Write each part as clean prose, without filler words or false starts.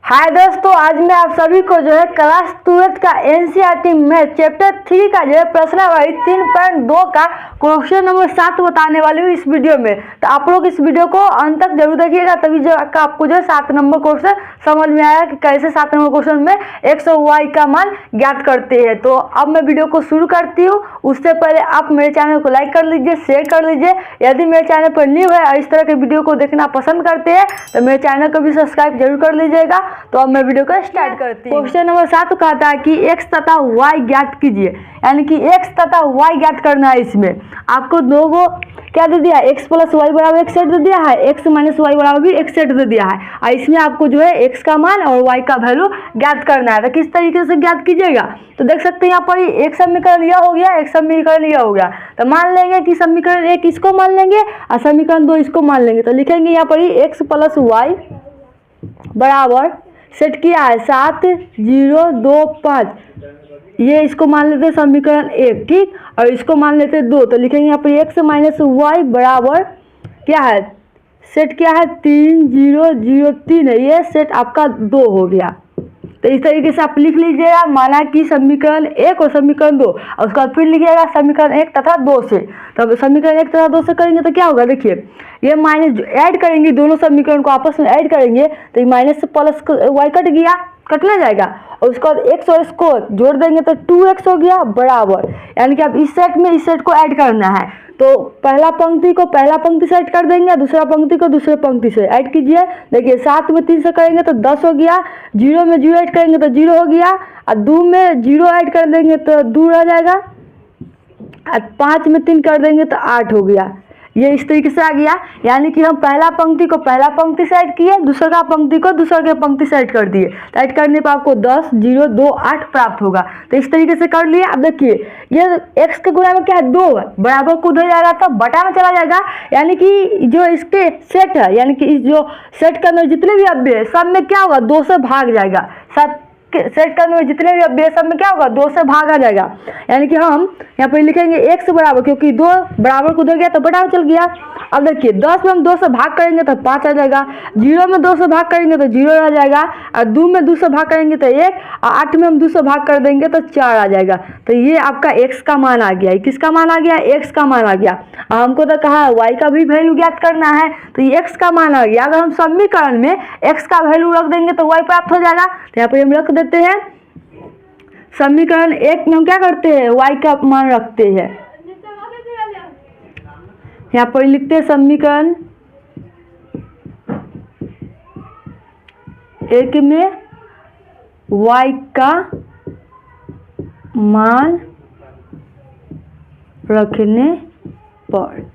हाय दोस्तों, आज मैं आप सभी को जो है क्लास 12 का एनसीईआरटी मैथ चैप्टर 3 का जो है प्रश्नावली 3.2 का क्वेश्चन नंबर 7 बताने वाली हूँ इस वीडियो में। तो आप लोग इस वीडियो को अंत तक जरूर देखिएगा, तभी जो आपको जो है 7 नंबर क्वेश्चन समझ में आएगा कि कैसे 7 नंबर क्वेश्चन में एक्स और वाई का मान ज्ञात करते हैं। तो अब मैं वीडियो को शुरू करती हूँ। उससे पहले आप मेरे चैनल को लाइक कर लीजिए, शेयर कर लीजिए। यदि मेरे चैनल पर न्यू है और इस तरह के वीडियो को देखना पसंद करते हैं तो मेरे चैनल को भी सब्सक्राइब जरूर कर लीजिएगा। तो अब मैं वीडियो को स्टार्ट करती हूँ। क्वेश्चन नंबर 7 कहता है कि एक्स तथा वाई ज्ञात कीजिए, यानी कि एक्स तथा वाई ज्ञात करना है। इसमें आपको दो गो क्या दे दिया है, एक्स प्लस वाई बराबर एक सेट दे दिया है, एक्स माइनस वाई बराबर भी एक सेट दे दिया है। और इसमें आपको जो है एक्स का मान और वाई का वैल्यू ज्ञात करना है। तो किस तरीके से ज्ञात कीजिएगा, तो देख सकते हैं यहाँ पर एक समीकरण यह हो गया, एक समीकरण यह हो गया। तो मान लेंगे कि समीकरण एक इसको मान लेंगे और समीकरण 2 इसको मान लेंगे। तो लिखेंगे यहाँ पर एक्स प्लस वाई बराबर सेट किया है 7 0 2 5, ये इसको मान लेते हैं समीकरण 1, ठीक। और इसको मान लेते हैं 2, तो लिखेंगे यहाँ पर एक्स माइनस वाई बराबर क्या है, सेट क्या है 3 0 0 3 है, ये सेट आपका 2 हो गया। तो इस तरीके से आप लिख लीजिएगा, माना कि समीकरण 1 और समीकरण 2, और उसके बाद फिर लिखिएगा समीकरण 1 तथा 2 से। तो समीकरण 1 तथा 2 से करेंगे तो क्या होगा, देखिए ये माइनस ऐड करेंगे, दोनों समीकरण को आपस में ऐड करेंगे तो माइनस से प्लस वाई कट गया, कटना जाएगा। और उसके बाद एक्स और इसको जोड़ देंगे तो 2x हो गया बराबर, यानी कि अब इस सेट में इस सेट को ऐड करना है। तो पहला पंक्ति को पहला पंक्ति से ऐड कर देंगे, दूसरा पंक्ति को दूसरे पंक्ति से ऐड कीजिए। देखिए 7 में 3 से करेंगे तो 10 हो गया, 0 में 0 ऐड करेंगे तो 0 हो गया, और 2 में 0 ऐड कर देंगे तो 2 रह जाएगा, और 5 में 3 कर देंगे तो 8 हो गया। ये इस तरीके से आ गया, यानी कि हम पहला पंक्ति को पहला पंक्ति से ऐड किए, दूसरा पंक्ति को दूसरा के पंक्ति से ऐड कर दिए। तो ऐड करने पर आपको 10 0 2 8 प्राप्त होगा। तो इस तरीके से कर लिए। अब देखिए ये x के गुणा में क्या है 2 है, बराबर को उधर जाएगा तो बटा में चला जाएगा, यानी कि जो इसके सेट है, यानी कि इस जो सेट के अंदर जितने भी अव्यय है सब में क्या होगा 2 से भाग जाएगा। सेट करने में जितने भी अव्यय सब में क्या होगा 2 से भाग आ जाएगा, यानी कि हम यहाँ पे लिखेंगे x बराबर, क्योंकि 2 बराबर को उधर गया तो बटा चल गया। अब देखिए 10 में हम 2 से भाग करेंगे तो 5 आ जाएगा, 0 में 2 से भाग करेंगे तो 0 रह जाएगा, और 2 में 2 से भाग करेंगे तो 1, और 8 में हम 2 से भाग कर देंगे तो 4 आ जाएगा। तो ये आपका x का मान आ गया। किसका मान आ गया, x का मान आ गया। हमको तो कहा y का भी वैल्यू ज्ञात करना है, तो ये x का मान आ गया। अगर हम समीकरण में x का वैल्यू रख देंगे तो y प्राप्त हो जाएगा। तो यहाँ पर हम रख देते हैं समीकरण 1 में हम क्या करते हैं y का मान रखते हैं, यहाँ पर लिखते हैं समीकरण 1 में y का मान रखने पर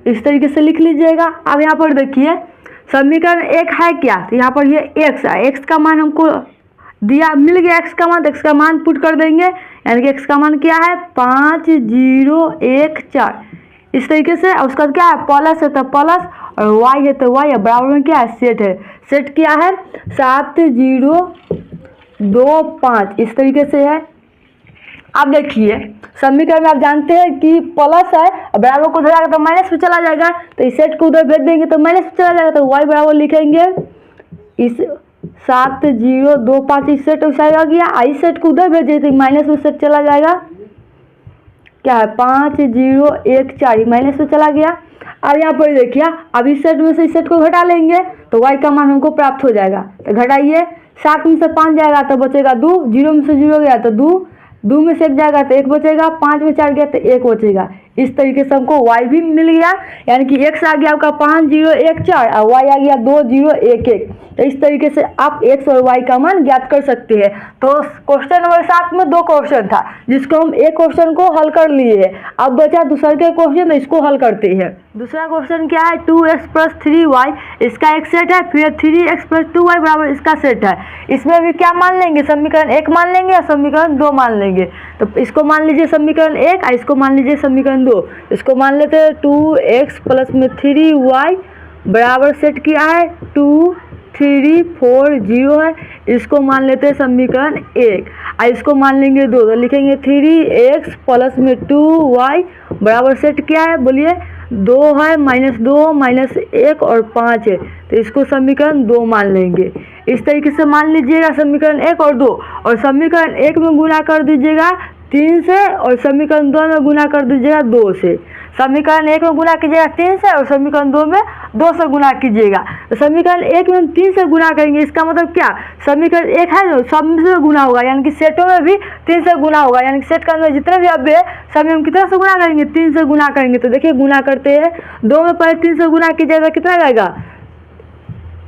इस तरीके से लिख लीजिएगा। अब यहाँ पर देखिए समीकरण 1 है क्या, तो यहाँ पर ये x है, x का मान हमको दिया, मिल गया x का मान, तो x का मान पुट कर देंगे, यानी कि x का मान क्या है 5 0 1 4 इस तरीके से। और उसका क्या है प्लस है तो प्लस, और y है तो y है, बराबर में क्या है सेट है। सेट क्या है 7 0 2 5 इस तरीके से है। अब देखिए समीकरण में आप जानते हैं कि प्लस है, बराबर को उधर आएगा तो माइनस में चला जाएगा, तो इस सेट को उधर भेज देंगे तो माइनस में चला जाएगा। तो y बराबर लिखेंगे इस 7 0 2 5 इस सेट उस आ गया, इस सेट को उधर भेज देते माइनस में सेट चला जाएगा, क्या है 5 0 1 4 माइनस में चला गया। अब यहाँ पर देखिए अब इस सेट में से इस सेट को घटा लेंगे तो y का मान हमको प्राप्त हो जाएगा। तो घटाइए, 7 में से 5 जाएगा तो बचेगा 2, 0 में से 0 गया तो 2 में से 1 जाएगा तो 1 बचेगा, 5 में 4 गया तो 1 बचेगा। इस तरीके से हमको y भी मिल गया, यानी कि x आ गया आपका 5 0 1 4 और y आ गया 2 0 1 1। तो इस तरीके से आप x और y का मान ज्ञात कर सकते हैं। तो क्वेश्चन नंबर 7 में 2 क्वेश्चन था, जिसको हम एक क्वेश्चन को हल कर लिए हैं। अब बचा दूसरा के क्वेश्चन, तो इसको हल करते हैं। दूसरा क्वेश्चन क्या है 2x प्लस 3y, इसका एक सेट है, फिर 3x प्लस 2y बराबर इसका सेट है। इसमें भी क्या मान लेंगे, समीकरण 1 मान लेंगे या समीकरण 2 मान लेंगे। तो इसको मान लीजिए समीकरण 1 और इसको मान लीजिए समीकरण 2। इसको मान लेते हैं 2x प्लस में 3y बराबर सेट किया है 2 3 4 0 है, इसको मान लेते हैं समीकरण 1 और इसको मान लेंगे 2। तो लिखेंगे 3x प्लस में 2y बराबर सेट क्या है बोलिए 2 है, -2 -1 और 5 है, तो इसको समीकरण 2 मान लेंगे। इस तरीके से मान लीजिएगा समीकरण 1 और 2, और समीकरण 1 में गुना कर दीजिएगा 3 से, और समीकरण 2 में गुना कर दीजिएगा 2 से। समीकरण 1 में गुना कीजिएगा 3 से, और समीकरण 2 में 2 से गुना कीजिएगा। तो समीकरण 1 में हम 3 से गुना करेंगे, इसका मतलब क्या, समीकरण 1 है जो सब में गुना होगा, यानी कि सेटों में भी 3 से गुना होगा, यानी कि सेट के अंदर जितने भी अव्यय है सभी हम कितने से गुना करेंगे, 3 से गुना करेंगे। तो देखिए गुना करते हैं, 2 में पहले 3 से गुना कीजिएगा कितना जाएगा,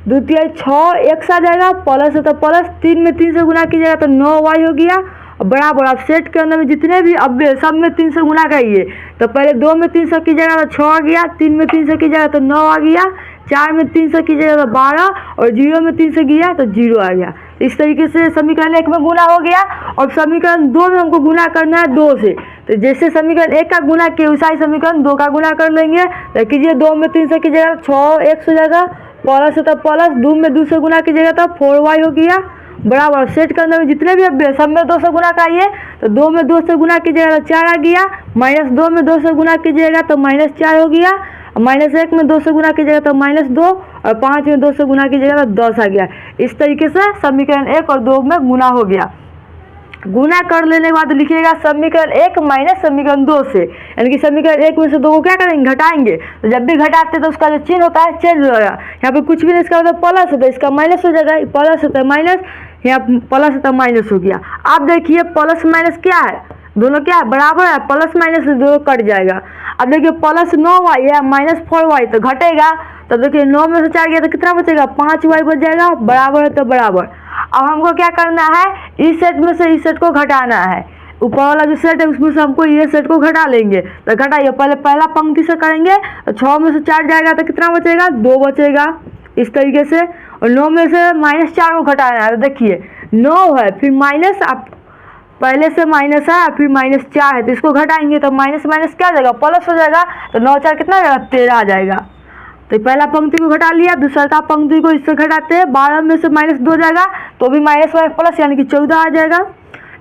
2 3 6 1 आ जाएगा, प्लस है तो प्लस, 3 में 3 से गुना कीजिएगा तो 9y हो गया, बराबर। अब सेट के अंदर में जितने भी अव्यय सब में 3 से गुना करिए। तो पहले 2 में 3 से कीजिएगा तो 6 आ गया, 3 में 3 से कीजिएगा तो 9 आ गया, 4 में 3 से कीजिएगा तो 12, और 0 में 3 से किया तो 0 आ गया। इस तरीके से समीकरण 1 में गुना हो गया, और समीकरण 2 में हमको गुना करना है 2 से। तो जैसे समीकरण 1 का गुना किया वैसा ही समीकरण 2 का गुना कर लेंगे। तो कीजिए 2 में 3 से कीजिएगा 6 1 हो जाएगा, प्लस है तो प्लस, 2 में 2 से गुना कीजिएगा तो 4y हो गया, बराबर। सेट के अंदर में जितने भी अव्यय सब में 2 से गुना कराइए। तो 2 में 2 से गुना कीजिएगा तो 4 आ गया, माइनस 2 में 2 से गुना कीजिएगा तो -4 हो गया, माइनस 1 में 2 से गुना कीजिएगा तो -2, और 5 में 2 से गुना कीजिएगा तो 10 आ गया। इस तरीके से समीकरण 1 और 2 में गुना हो गया। गुना कर लेने के बाद लिखिएगा समीकरण 1 माइनस समीकरण 2 से, यानी कि समीकरण 1 में से 2 को क्या करेंगे, घटाएंगे। तो जब भी घटाते हैं तो उसका जो चिन्ह होता है चेंज हो जाएगा। यहाँ पे कुछ भी नहीं, इसका मतलब प्लस है तो इसका माइनस हो जाएगा, प्लस है तो माइनस, यहाँ प्लस है तो माइनस हो गया। अब देखिए प्लस माइनस क्या है, दोनों क्या है, बराबर है, प्लस माइनस से दोनों कट जाएगा। अब देखिए प्लस 9y या माइनस 4y तो घटेगा। तो देखिए 9 में से 4 गया तो कितना बचेगा, 5y बच जाएगा, बराबर है तो बराबर। अब हमको क्या करना है, इस सेट में से इस सेट को घटाना है। ऊपर वाला जो सेट है उसमें से हमको ये सेट को घटा लेंगे। तो घटाइए, पहले पहला पंक्ति से करेंगे। तो 6 में से 4 जाएगा तो कितना बचेगा, 2 बचेगा, इस तरीके से। और 9 में से -4 को घटाना है। तो देखिए 9 है, फिर माइनस, आप पहले से माइनस है, फिर -4 है, तो इसको घटाएंगे तो माइनस माइनस क्या हो जाएगा, प्लस हो जाएगा। तो 9 4 कितना आ जाएगा, 13 आ जाएगा। तो पहला पंक्ति को घटा लिया, दूसरा पंक्ति को इससे घटाते हैं। 12 में से -2 जाएगा तो भी माइनस प्लस, यानी कि 14 आ जाएगा।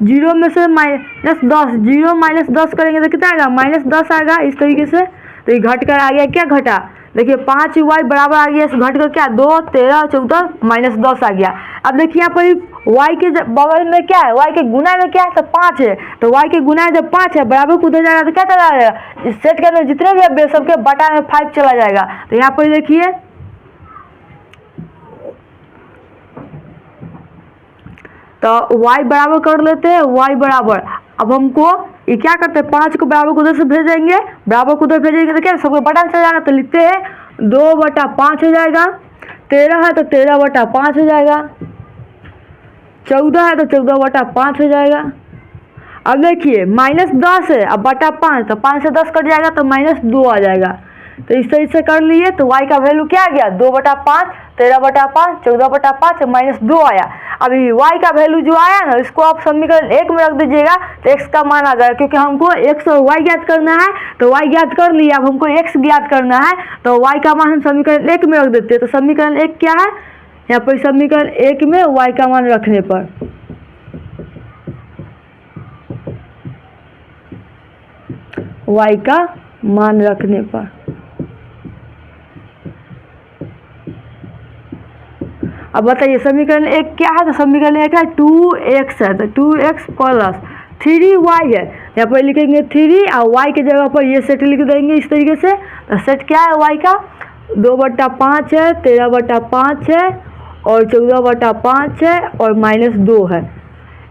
0 में से -10, 0 -10 करेंगे तो कितना आएगा, -10 आएगा, इस तरीके से। तो ये घट कर आ गया, क्या घटा, देखिए 5y बराबर आ गया, घट कर क्या 2 13 14 -10 आ गया। अब देखिए यहाँ पर y के बगल में क्या है, y के गुना में क्या है, तो 5 है। तो y के गुना जब 5 है बराबर को उधर जाएगा तो क्या चला जाएगा, इस सेट के अंदर जितने भी अव्यय सबके बटा में 5 चला जाएगा। तो यहाँ पर देखिए तो y बराबर कर लेते हैं, y बराबर। अब हमको ये क्या करते हैं, 5 को बराबर को उधर से भेजेंगे, बराबर को उधर भेजेंगे तो क्या सबको बटा में चला जाएगा। तो लिखते हैं 2/5 हो जाएगा। 13 है तो 13/5 हो जाएगा। 14 है तो 14/5 हो जाएगा। अब देखिए -10 है, अब बटा 5, तो 5 से 10 कट जाएगा तो -2 आ जाएगा। तो इस तरीके से कर लिए। तो y का वैल्यू क्या आ गया, 2/5, 13/5, 14/5, -2 आया। अभी y का वैल्यू जो आया ना, इसको आप समीकरण 1 में रख दीजिएगा तो x का मान आ जाएगा, क्योंकि हमको x और y ज्ञात करना है। तो y ज्ञात कर लिया, अब हमको x ज्ञात करना है, तो y का मान हम समीकरण 1 में रख देते हैं। तो समीकरण 1 क्या है, यहाँ पर समीकरण 1 में y का मान रखने पर y का मान रखने पर अब बताइए समीकरण 1 क्या है। तो समीकरण 1 है 2x है, तो 2x प्लस 3y है। यहाँ पर लिखेंगे 3 और y के जगह पर ये सेट लिख देंगे इस तरीके से। तो सेट क्या है y का, 2/5 है, 13/5 है, और 14/5 है, और -2 है।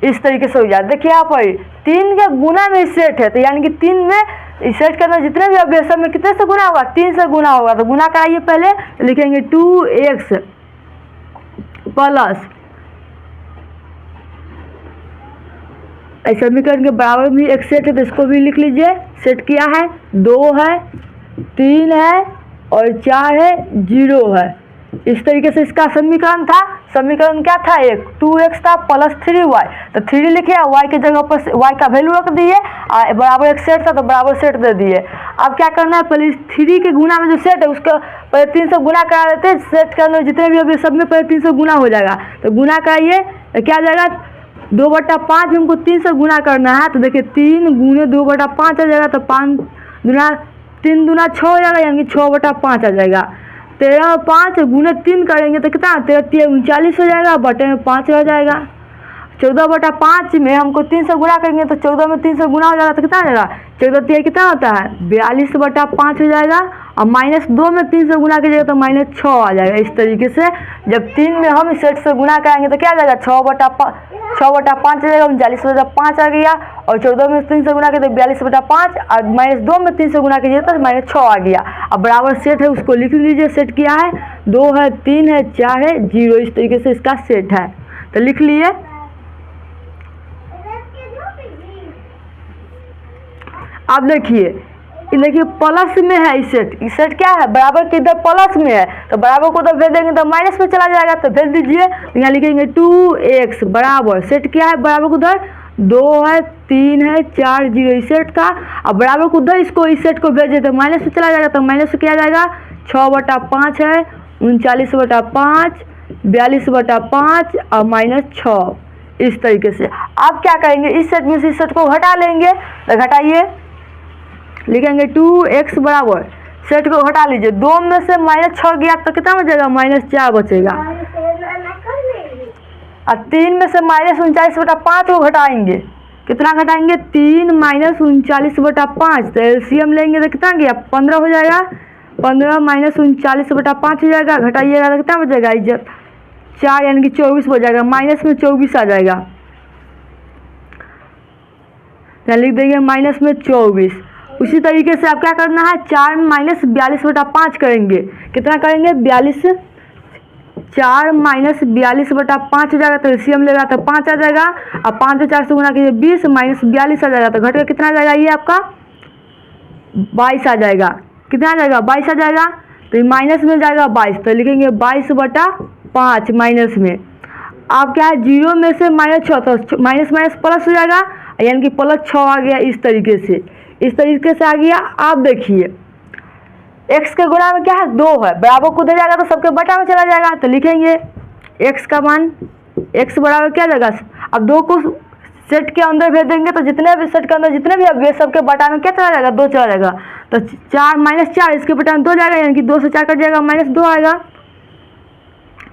इस तरीके से हो जाए। देखिए यहाँ पर 3 के गुना में सेट है, तो यानी कि 3 में इस सेट के अंदर जितने भी अव्यय सब में कितने से गुना होगा, 3 से गुना होगा। तो गुना कराइए पहले, तो लिखेंगे 2x प्लस, समीकरण के बराबर भी एक सेट है तो इसको भी लिख लीजिए। सेट क्या है, 2 है, 3 है, और 4 है, 0 है। इस तरीके से इसका समीकरण था। समीकरण क्या था, 1 2x था प्लस 3y। तो 3 लिखे, y के जगह पर y का वैल्यू रख दिए, बराबर एक सेट था तो बराबर सेट दे दिए। अब क्या करना है, पहले 3 के गुना में जो सेट है उसका पहले 3 से गुना करा देते हैं। सेट के अंदर जितने भी अभी सब में पहले 3 से गुना हो जाएगा। तो गुना कराइए, तो क्या जाएगा, 2/5 हमको 3 से गुना करना है। तो देखिए 3 गुने 2/5 आ जाएगा, तो 5 दूना 3 दूना 6 हो जाएगा, यानी कि 6/5 आ जाएगा। 13 में 5 गुने 3 करेंगे तो कितना 13 39 हो जाएगा, बटे में 5 रह जाएगा। 14/5 में हमको 3 से गुणा करेंगे तो 14 में 3 से गुणा हो जाएगा तो कितना आ जाएगा, 14 कितना होता है 42/5 हो जाएगा। और -2 में 3 से गुणा कीजिएगा तो -6 आ जाएगा। इस तरीके से जब 3 में हम सेट से गुणा कराएंगे तो क्या आ जाएगा 6/5 आ जाएगा, 39/5 आ गया। और 14 में 3 से गुणा कीजिए तो 42/5 और -2 में 3 से गुणा कीजिए तो -6 आ गया। अब बराबर सेट है उसको लिख लीजिए। सेट क्या है 2 है 3 है 4 है 0, इस तरीके से इसका सेट है। तो लिख लिए। अब देखिए प्लस में है इस सेट क्या है बराबर के इधर प्लस में है तो बराबर को उधर भेज देंगे तो माइनस में चला जाएगा। तो भेज दीजिए तो यहाँ लिखेंगे 2x बराबर सेट क्या है बराबर को उधर 2 है 3 है 4 0 इस सेट का। अब बराबर को उधर इसको इस सेट को भेजे तो माइनस में चला जाएगा। तो माइनस में क्या जाएगा 6/5 है 39/5 42/5 और -6 इस तरीके से। आप क्या करेंगे इस सेट में से इस सेट को घटा लेंगे। तो घटाइए लिखेंगे 2x बराबर सेट को घटा लीजिए 2 में से -6 गया तो कितना बचेगा -4 बचेगा। और 3 में से -39/5 को घटाएंगे कितना घटाएंगे 3 -39/5 तो एलसीएम लेंगे तो कितना गया 15 हो जाएगा। 15 -39/5 हो जाएगा। घटाइएगा तो कितना बचेगा इज्जत 4 यानी कि 24 हो जाएगा। माइनस में 24 आ जाएगा। लिख देंगे माइनस में 24। उसी तरीके से आप क्या करना है 4 में -42/5 करेंगे कितना करेंगे 42 4 -42/5 हो जाएगा। तो एलसीएम लेगा तो 5 आ जाएगा। अब 5 से 4 से गुणा कीजिए 20 -42 आ जाएगा। तो घट के कितना आ जाएगा ये आपका 22 आ जाएगा। कितना आ जाएगा 22 आ जाएगा। तो माइनस में जाएगा 22 तो लिखेंगे 22/5 माइनस में। आप क्या है 0 में से -6 तो माइनस प्लस हो जाएगा यानी कि +6 आ गया। इस तरीके से आ गया। आप देखिए x के गुणा में क्या है 2 है बराबर को दे जाएगा तो सबके बटा में चला जाएगा। तो लिखेंगे x का मान x बराबर क्या जाएगा। अब 2 को सेट के अंदर भेज देंगे तो जितने भी सेट के अंदर जितने भी अब सबके बटा में क्या चला जाएगा 2 चला जाएगा। तो 4 -4 इसके बटा में 2 जाएगा यानी कि 2 से 4 कट जाएगा -2 आएगा।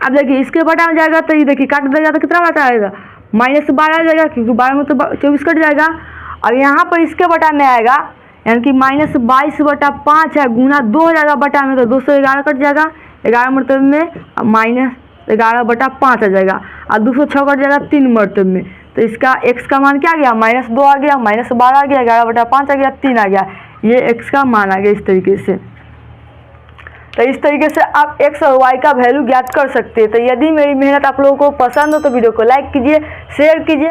अब देखिए इसके बटा में जाएगा तो ये देखिए काट देगा तो कितना बचा आएगा -12 आ जाएगा क्योंकि 12 में तो 24 कट जाएगा। और यहाँ पर इसके बटा में आएगा यानी कि -22/5 है गुना 2 हो जाएगा बटा में तो 2 से 11 कट जाएगा। 11 मरतबे में -11/5 आ जाएगा और 2 से 6 कट जाएगा 3 मरतबे में। तो इसका x का मान क्या आ गया -2 आ गया -12 आ गया 11/5 आ गया 3 आ गया। ये x का मान आ गया इस तरीके से। तो इस तरीके से आप x और y का वैल्यू ज्ञात कर सकते हैं। तो यदि मेरी मेहनत आप लोगों को पसंद हो तो वीडियो को लाइक कीजिए शेयर कीजिए।